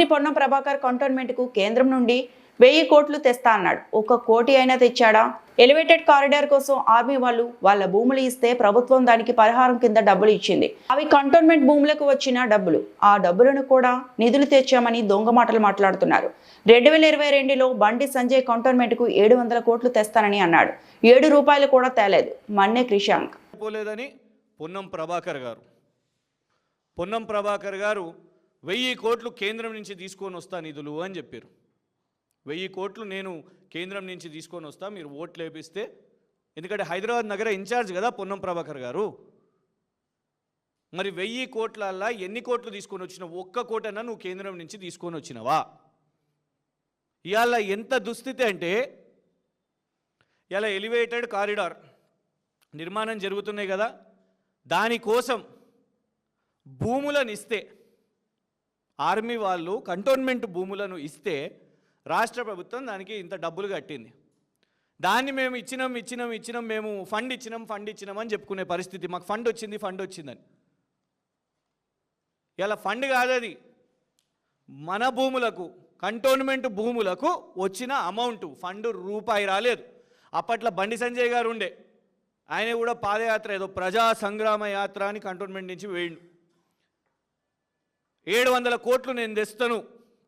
మంత్రి పొన్నం ప్రభాకర్ కంటోన్మెంట్ కు కేంద్రం నుండి 1000 కోట్లు తెస్తా అన్నాడు. 1 కోటి అయినా తెచ్చాడా? ఎలివేటెడ్ కారిడార్ కోసం ఆర్మీ వాళ్ళు వాళ్ళ భూములు ఇస్తే ప్రభుత్వం దానికి పరిహారం కింద డబ్బులు ఇచ్చింది. అవి కంటోన్మెంట్ భూములకు వచ్చిన డబ్బులు. ఆ డబ్బులను కూడా నిధులు తెచ్చామని దొంగ మాటలు మాట్లాడుతున్నారు. 2022లో బండి సంజయ్ కంటోన్మెంట్ కు 700 కోట్లు తెస్తానని అన్నాడు. 7 రూపాయలు కూడా తేలేదు. మన్నే క్రిషాంక్ పోలేదని పొన్నం ప్రభాకర్ గారు 1000 కోట్లు కేంద్రం నుంచి తీసుకొని వస్తా నిధులు అని చెప్పారు. 1000 కోట్లు నేను కేంద్రం నుంచి తీసుకొని వస్తా, మీరు ఓట్లు వేపిస్తే. ఎందుకంటే హైదరాబాద్ నగర ఇన్ఛార్జ్ కదా పొన్నం ప్రభాకర్ గారు. మరి 1000 కోట్లల్లా ఎన్ని కోట్లు తీసుకొని వచ్చినావు? 1 కోటన్నా నువ్వు కేంద్రం నుంచి తీసుకొని వచ్చినవా? ఇవాళ ఎంత దుస్థితి అంటే, ఇలా ఎలివేటెడ్ కారిడార్ నిర్మాణం జరుగుతున్నాయి కదా, దానికోసం భూములను ఇస్తే, ఆర్మీ వాళ్ళు కంటోన్మెంట్ భూములను ఇస్తే రాష్ట్ర ప్రభుత్వం దానికి ఇంత డబ్బులు కట్టింది. దాన్ని మేము ఇచ్చినాం మేము ఫండ్ ఇచ్చినాం అని చెప్పుకునే పరిస్థితి. మాకు ఫండ్ వచ్చిందని. ఇలా ఫండ్ కాదది, మన భూములకు, కంటోన్మెంట్ భూములకు వచ్చిన అమౌంట్. ఫండ్ రూపాయి రాలేదు. అప్పట్లో బండి సంజయ్ గారు ఉండే, ఆయన కూడా పాదయాత్ర, ఏదో ప్రజా సంగ్రామ యాత్ర అని కంటోన్మెంట్ నుంచి వేయండు. 700 కోట్లు నేను తెస్తాను,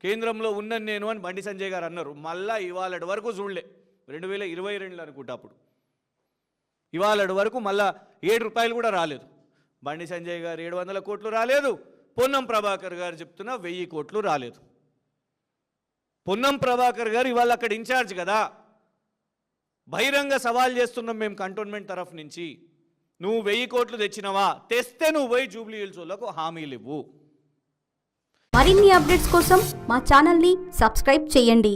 కేంద్రంలో ఉన్నాను నేను అని బండి సంజయ్ గారు అన్నారు. మళ్ళా ఇవాళ వరకు చూడలే. 2022లో అనుకుంటా అప్పుడు. ఇవాళ వరకు మళ్ళా 7 రూపాయలు కూడా రాలేదు. బండి సంజయ్ గారు 700 కోట్లు రాలేదు. పొన్నం ప్రభాకర్ గారు చెప్తున్నా 1000 కోట్లు రాలేదు. పొన్నం ప్రభాకర్ గారు ఇవాళ అక్కడ ఇన్ఛార్జ్ కదా, బహిరంగ సవాల్ చేస్తున్నాం మేము కంటోన్మెంట్ తరఫు నుంచి. నువ్వు 1000 కోట్లు తెచ్చినవా? తెస్తే నువ్వు పోయి జూబ్లీ హిల్స్ వాళ్ళకు హామీలు ఇవ్వు. మరిన్ని అప్డేట్స్ కోసం మా ఛానల్ని సబ్స్క్రైబ్ చేయండి.